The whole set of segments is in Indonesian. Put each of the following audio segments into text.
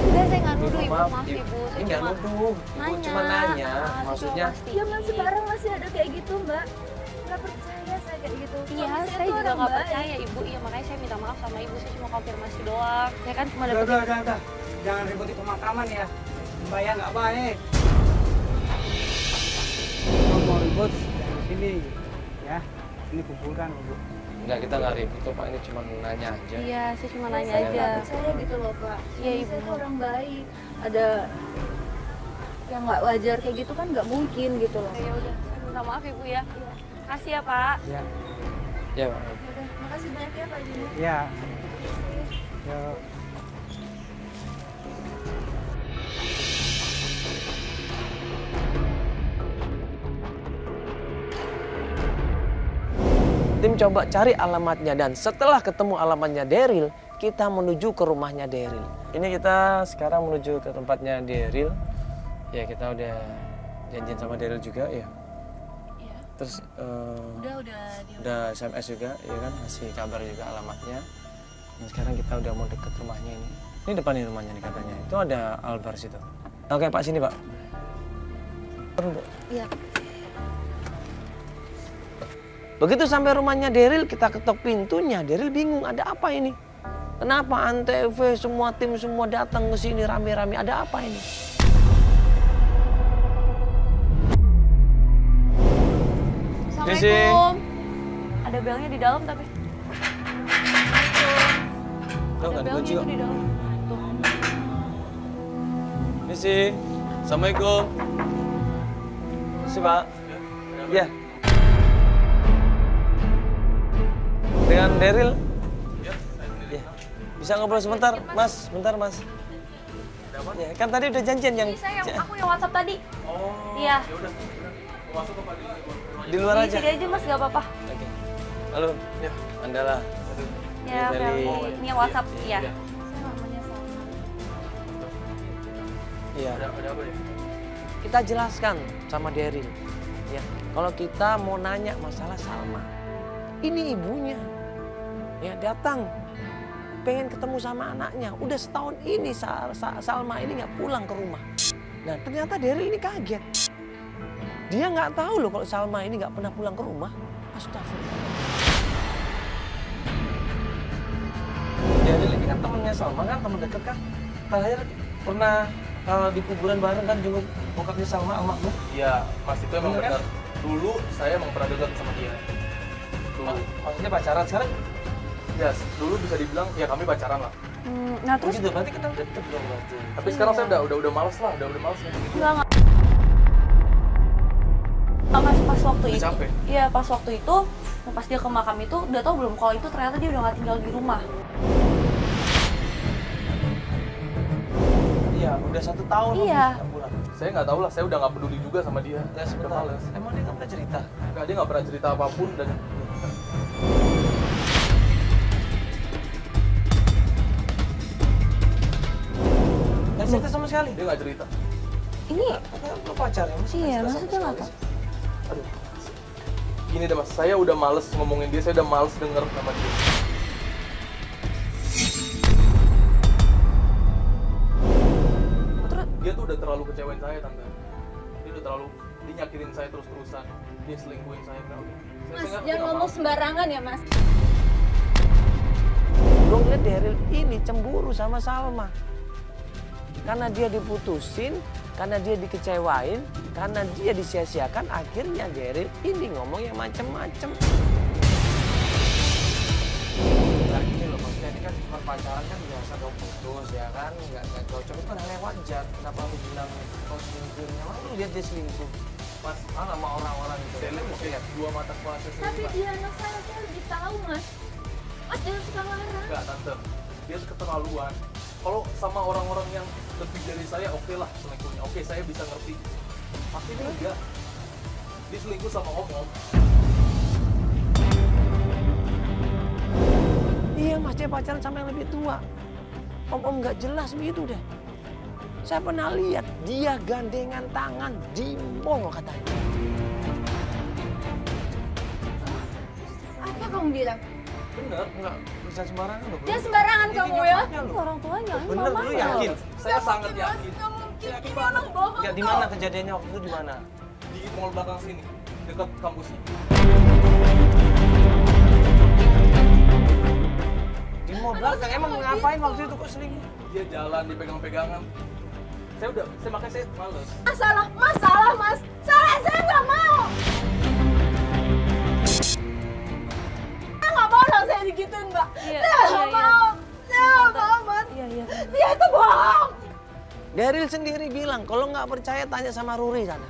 Udah, saya nggak nuduh ibu, Maaf, maaf ibu. Ini nggak nuduh, ibu cuma nanya. Maksudnya, Ya masih bareng masih ada kayak gitu mbak. Nggak percaya saya kayak gitu. Iya, Suami saya tuh juga orang nggak baik. percaya ibu. Iya, makanya saya minta maaf sama ibu. Saya cuma konfirmasi doang. Saya kan cuma Udah, dapet udah. Jangan ribut di pemakaman ya. Mbak ya nggak baik. Kalau mau ribut, jangan di sini. Ya, ini kuburan, Bu. enggak, kita nggak ribut kok Pak, ini cuma nanya aja. Iya, saya cuma nanya Saya aja. nggak percaya gitu loh pak. Iya, Suami Ibu. saya tuh orang baik. Ada yang nggak wajar kayak gitu kan nggak mungkin gitu loh. Ya udah, saya minta maaf ibu ya. Iya. Kasih ya Pak. Ya, Ya Pak. Udah, makasih banyak ya Pak Jimmy. ya. Ya. Tim coba cari alamatnya dan setelah ketemu alamatnya Daryl, kita menuju ke rumahnya Daryl. Ini kita sekarang menuju ke tempatnya Daryl. Ya kita udah janjian sama Daryl juga ya. Iya. Terus Udah udah SMS juga ya kan, ngasih kabar juga alamatnya. Dan sekarang kita udah mau deket rumahnya ini. Ini depan nih rumahnya nih katanya. Itu ada Albar situ. Oke Pak, sini Pak. Iya. Begitu sampai rumahnya Daryl, kita ketok pintunya. Daryl bingung, ada apa ini? Kenapa Antv semua tim semua datang ke sini rame-rame? Ada apa ini? Assalamualaikum. Ada belnya di dalam tapi. Tahu Ada nggak belnya dikunci itu kok? di dalam. Tuh. Misi, Assalamualaikum. Misi Pak. Ya. Dengan Daryl. Ya. Bisa ngobrol sebentar, Mas. Sebentar, Mas. Ya, kan tadi udah janjian yang Ini saya aku yang WhatsApp tadi. Oh, Iya. ya udah. Masuk ke Pak di luar Di aja. sini aja Mas, nggak apa-apa. Oke. Halo. Ya, Andala. Ya, Dari- Feli. Ini yang WhatsApp, iya. Saya namanya Salma. Iya. Ada apa ya? Kita jelaskan sama Daryl. Ya, kalau kita mau nanya masalah Salma. Ini ibunya. Ya, datang. Pengen ketemu sama anaknya. Udah setahun ini Salma ini nggak pulang ke rumah. Nah, ternyata Daryl ini kaget. Dia nggak tahu loh kalau Salma ini nggak pernah pulang ke rumah. Astagfirullah. Daryl ini kan temennya Salma kan, teman dekat kan. Terakhir pernah di kuburan bareng kan jenguk bokapnya Salma almarhum. Iya, Mas itu emang Bener kan? benar. Dulu saya emang pernah dekat sama dia. Dulu. Maksudnya pacaran sekarang? Ya, dulu bisa dibilang ya kami pacaran lah. Nah, terus Gitu, berarti kita deket dong berarti. Tapi sekarang saya udah males lah, udah males kayak gitu. enggak. Mas, pas waktu Udah itu, capek. iya pas waktu itu, pas dia ke makam itu, udah tau belum kalau itu ternyata dia udah nggak tinggal di rumah. Iya, udah 1 tahun Iya. lebih nggak pulang. Saya nggak tahu lah, saya udah nggak peduli juga sama dia. Ya Udah sebentar. males. Emang dia nggak pernah cerita? Nggak, dia nggak pernah cerita apapun dan Nggak cerita sama sekali? dia nggak cerita. Ini, Katanya lo pacar ya? Masa iya, nggak cerita masa sama dia nggak sekali tahu. sih? Aduh. Gini deh Mas, saya udah males ngomongin dia, saya udah males denger nama dia. Terus, Dia tuh udah terlalu kecewain saya, Tante. Dia udah terlalu dinyakitin saya terus-terusan. Dia selingkuhin saya. Udah. Mas, jangan ngomong sembarangan ya Mas. Gue ngeliat Daryl ini cemburu sama Salma. Karena dia diputusin, karena dia dikecewain, karena dia disia-siakan, akhirnya Daryl ini ngomong yang macem-macem. Nah gini loh, maksudnya ini kan cuma pacaran kan biasa dong putus ya kan, nggak cocok, itu kan hal yang wajar. Kenapa lu bilang kau selingkuhnya? Emang lu lihat dia selingkuh? Mas, sama orang-orang gitu. Saya lihat dua mata kepala saya sendiri, Tapi Pak. dia anak saya lebih tahu Mas. Mas jangan suka marah. Enggak, Tante. Dia keterlaluan. Kalau sama orang-orang yang lebih dari saya, oke lah selingkuhnya. Oke, saya bisa ngerti. Tapi dia enggak. Dia selingkuh sama om-om. Iya mas, dia pacaran sama yang lebih tua. Om-om nggak jelas begitu deh. Saya pernah lihat dia gandengan tangan di mall katanya. Apa kamu bilang? Bener. Enggak, percaya sembarangan loh. Jangan sembarangan kamu ya. Orang tuanya, ini Bener, mama. lu yakin? Saya sangat yakin. Gak mungkin, ini orang bohong. Ya di mana kejadiannya waktu itu di mana? Di mall belakang sini, dekat kampus ini. Di mall belakang, emang ngapain waktu itu kok selingkuh? Dia jalan dipegang-pegangan. Makanya saya males. Masalah, mas. Salah, saya nggak mau. Saya nggak mau dong saya digituin, Mbak. Iya, Saya nggak iya. mau. Saya nggak mau, Mas. Iya. Dia itu bohong. Daryl sendiri bilang, kalau nggak percaya tanya sama Ruri sana.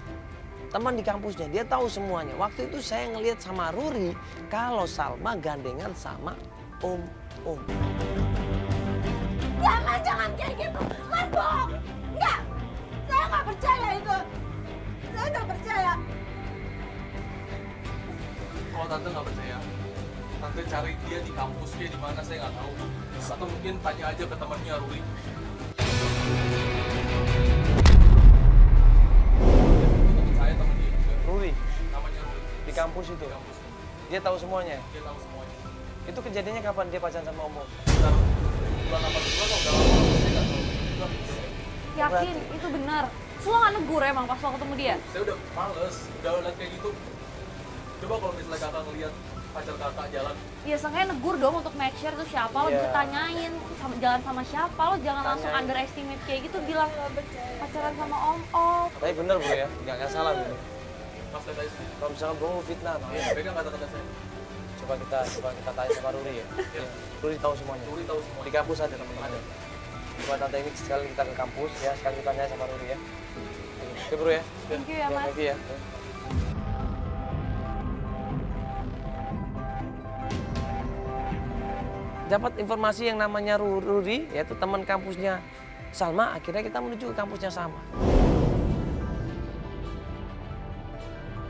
Teman di kampusnya, dia tahu semuanya. Waktu itu saya ngelihat sama Ruri, kalau Salma gandengan sama Om. Jangan kayak gitu. Mas bohong. Enggak. Saya nggak percaya itu. Saya nggak percaya. Kalau tante nggak percaya, tante cari dia di kampus, dia di mana saya nggak tahu. Atau mungkin tanya aja ke temannya Ruri. Teman saya, teman dia juga. Ruri, Namanya Ruri. di kampus itu. Di kampus. Dia tahu semuanya. Dia tahu semuanya. Itu kejadiannya kapan dia pacaran sama Om? Sekitar bulan apa bulan kalau udah lama, saya nggak tahu. Yakin, itu benar. Lo nggak negur emang pas lo ketemu dia? Saya udah males, udah liat kayak gitu. Coba kalau misalnya kakak ngeliat pacar kakak jalan, Ya seenggaknya negur dong untuk make sure itu siapa, lo Iya. bisa tanyain jalan sama siapa, lo jangan langsung Tanyain. underestimate kayak gitu, bilang pacaran sama om. Tapi bener bro ya, nggak salah bro. pas saya tanya sendiri. Kalau misalnya bro fitnah, no? Iya, pegang kata-kata saya. coba kita tanya sama Ruri ya. Iya. Ruri tahu semuanya. Ruri tahu semua. Di kampus ada teman-teman. Coba tante ini sekali kita ke kampus ya, sekali kita tanya sama Ruri ya. Oke bro ya. Thank you ya mas. Thank you ya. Dapat informasi yang namanya Ruri, yaitu teman kampusnya Salma, akhirnya kita menuju ke kampusnya sama.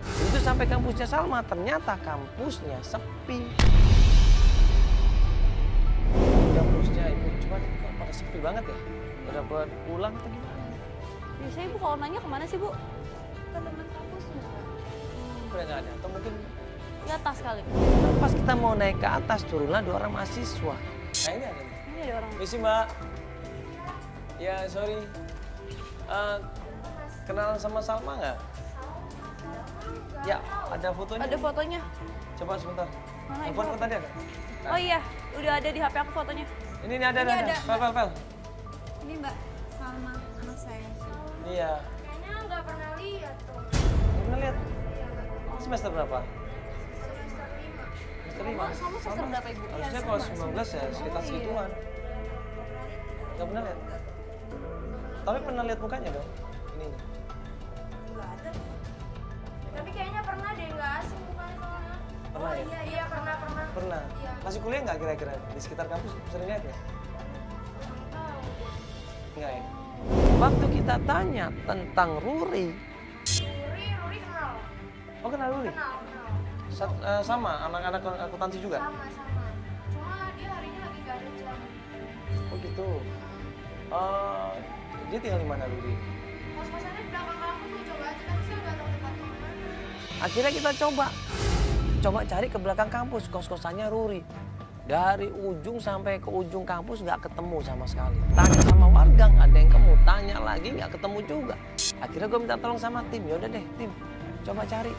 Itu sampai kampusnya Salma, ternyata kampusnya sepi. Kampusnya itu cuma kok pada sepi banget ya? Udah buat pulang atau gimana? Biasanya ibu kalau nanya kemana sih bu? Ke teman kampusnya. Udah nggak ada, atau mungkin Di atas kali. pas kita mau naik ke atas turunlah 2 orang mahasiswa. Nah ini ada nih. Ini ada orang. Misi mbak. Ya sorry. Kenalan sama Salma nggak? Ya ada fotonya. Ada fotonya. Coba sebentar. Mana Handphone ibu? kok tadi ada? Oh iya, udah ada di HP aku fotonya. Ini ada. Pel. Ini Mbak Salma, anak saya. Iya. Kayaknya nggak pernah lihat tuh. Pernah lihat? Semester berapa? Semester 5. Sama semester berapa ibu? Harusnya kalau 19 ya sekitar segituan. Nggak pernah lihat? Tapi pernah lihat mukanya dong? Ini. Nggak ada. Tapi kayaknya pernah deh, nggak asing bukannya soalnya. Pernah ya? Iya pernah. Pernah. Iya. Masih kuliah nggak kira-kira? Di sekitar kampus sering lihat ya? Enggak ya? Waktu kita tanya tentang Ruri. Ruri kenal. Oh kenal Ruri? Kenal. Sama anak-anak akuntansi juga? Sama. Cuma dia hari ini lagi nggak ada jam. Oh gitu. Dia tinggal di mana Ruri? Kos-kosannya di belakang kampus nih, coba aja. Tapi saya nggak tahu tempatnya mana. Akhirnya kita coba cari ke belakang kampus kos-kosannya Ruri. Dari ujung sampai ke ujung kampus nggak ketemu sama sekali. Tanya sama warga nggak ada yang ketemu, tanya lagi nggak ketemu juga. Akhirnya gue minta tolong sama tim, ya udah deh tim, coba cari.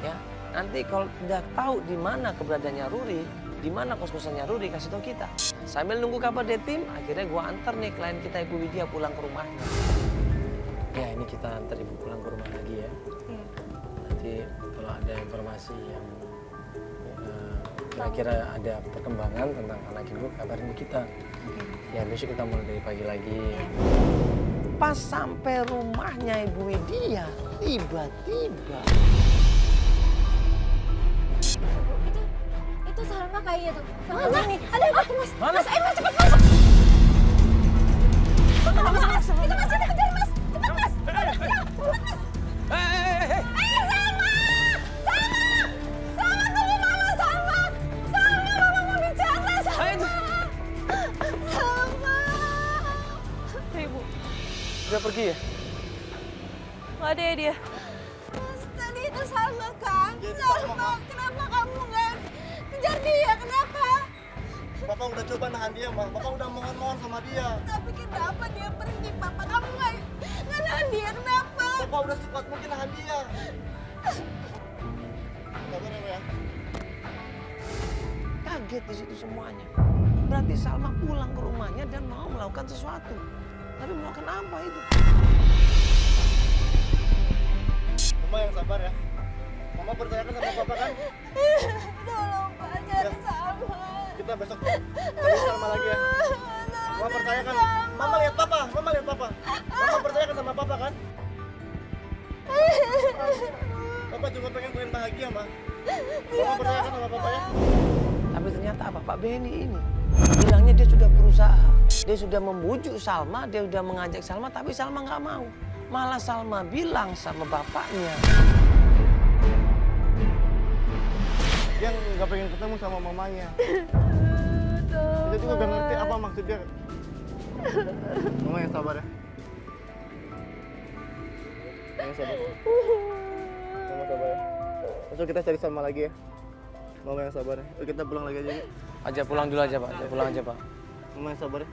Ya, nanti kalau udah tahu di mana keberadaannya Ruri, di mana kos-kosannya Ruri, kasih tahu kita. Sambil nunggu kabar dari tim, akhirnya gue antar nih klien kita Ibu Widya pulang ke rumahnya. Ya ini kita antar Ibu pulang ke rumah lagi ya. Nanti kalau ada informasi yang kira-kira ada perkembangan tentang anak ibu, kabarin ke kita. Ya besok kita mulai dari pagi lagi. Pas sampai rumahnya Ibu Widya, tiba-tiba Itu Salma kayaknya tuh. Mana nih? Ada mas. Mana? Mas, ayo mas cepet masuk. Mas. Itu mas kita kejar mas. Cepet mas. Hei. Ibu, Udah pergi ya? nggak ada ya dia. Mas, tadi itu Salma kan? Salma, kenapa kamu nggak kejar dia? Kenapa? Bapak udah coba nahan dia, Ma. Bapak udah mohon-mohon sama dia. Tapi kenapa dia pergi, Papa? Kamu nggak nahan dia, kenapa? Bapak udah sekuat mungkin nahan dia. Sabar ya, Ma, ya. Kaget di situ semuanya. Berarti Salma pulang ke rumahnya dan mau melakukan sesuatu. Tapi melakukan apa itu? Mama yang sabar ya. Mama percayakan sama Papa kan? Tolong, Pak, cari Salma. Kita besok cari Salma lagi ya. Mama percayakan. Mama lihat Papa, Mama lihat Papa. Mama percayakan sama Papa kan? Papa juga pengen bahagia, Ma. Mama percayakan sama Papa ya. Tapi ternyata apa? Pak Benny ini bilangnya dia sudah berusaha. Dia sudah membujuk Salma, dia sudah mengajak Salma, tapi Salma nggak mau. Malah Salma bilang sama bapaknya. Dia nggak pengen ketemu sama mamanya. Dia juga gak ngerti apa maksud dia. Mama yang sabar ya. Mama yang sabar. Mama sabar ya. Besok kita cari Salma lagi ya. Mama yang sabar ya. Yuk kita pulang lagi aja yuk. Aja pulang dulu aja Pak, aja pulang aja Pak. Mama yang sabar ya.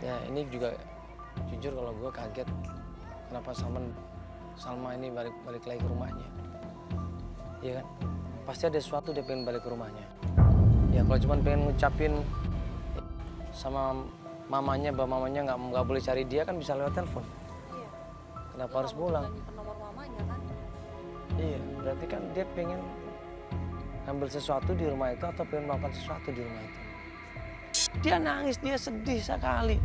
Ya ini juga jujur kalau gue kaget kenapa Salma ini balik lagi ke rumahnya. Iya kan? Pasti ada sesuatu dia pengen balik ke rumahnya. Ya kalau cuma pengen ngucapin sama mamanya bahwa mamanya nggak boleh cari dia kan bisa lewat telepon. Iya. Kenapa harus pulang? Ke nomor mamanya kan. Iya, berarti kan dia pengen ambil sesuatu di rumah itu atau pengen melakukan sesuatu di rumah itu. Dia nangis, dia sedih sekali.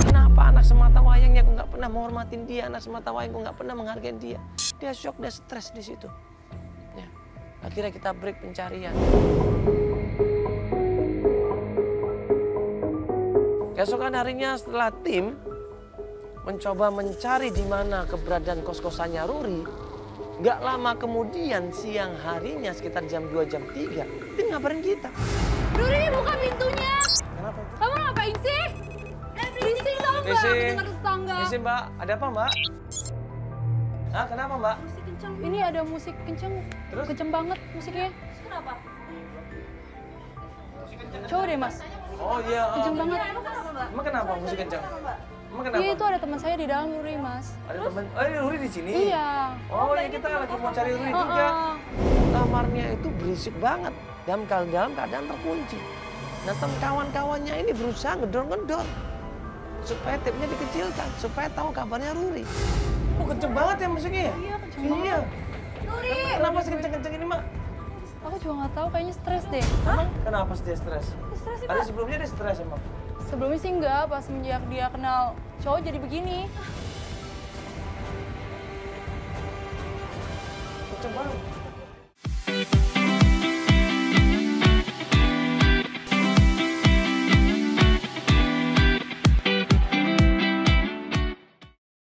Kenapa anak semata wayangnya aku nggak pernah menghormatin dia, anak semata wayangku nggak pernah menghargai dia. Dia shock, dia stres di situ. Ya. Akhirnya kita break pencarian. Keesokan harinya setelah tim mencoba mencari di mana keberadaan kos-kosannya Ruri, nggak lama kemudian siang harinya sekitar jam 2 jam 3, tim ngabarin kita. Ruri, buka pintunya. Kenapa itu? Kamu ngapain sih? Berisik tau nggak? Berisik. Kedengar tetangga. Misi Mbak, ada apa Mbak? Hah, kenapa Mbak? Musik kencang. Ini ada musik kencang. Terus? Kencang banget musiknya. Kenapa? Coba deh, Mas. Oh iya. Kencang banget. Emang kenapa musik kencang? Emang kenapa? Iya, itu ada teman saya di dalam, Ruri, Mas. Ada teman. Oh ini Ruri di sini. Iya. Oh ya kita lagi mau cari Ruri juga. Kamarnya itu berisik banget. Dalam keadaan terkunci. Nah kawan-kawannya ini berusaha ngedor-ngedor supaya tipnya dikecilkan, supaya tahu kabarnya Ruri. Oh kenceng banget ya musiknya ya? Iya, kenceng Iya. banget. Ruri. Kenapa sekenceng-kenceng ini Mak? Aku juga nggak tahu, kayaknya stres deh. Emang kenapa dia stres? Stres sih, Ada Pak. sebelumnya dia stres emang? Sebelumnya sih enggak, pas semenjak dia kenal cowok jadi begini. Kenceng banget.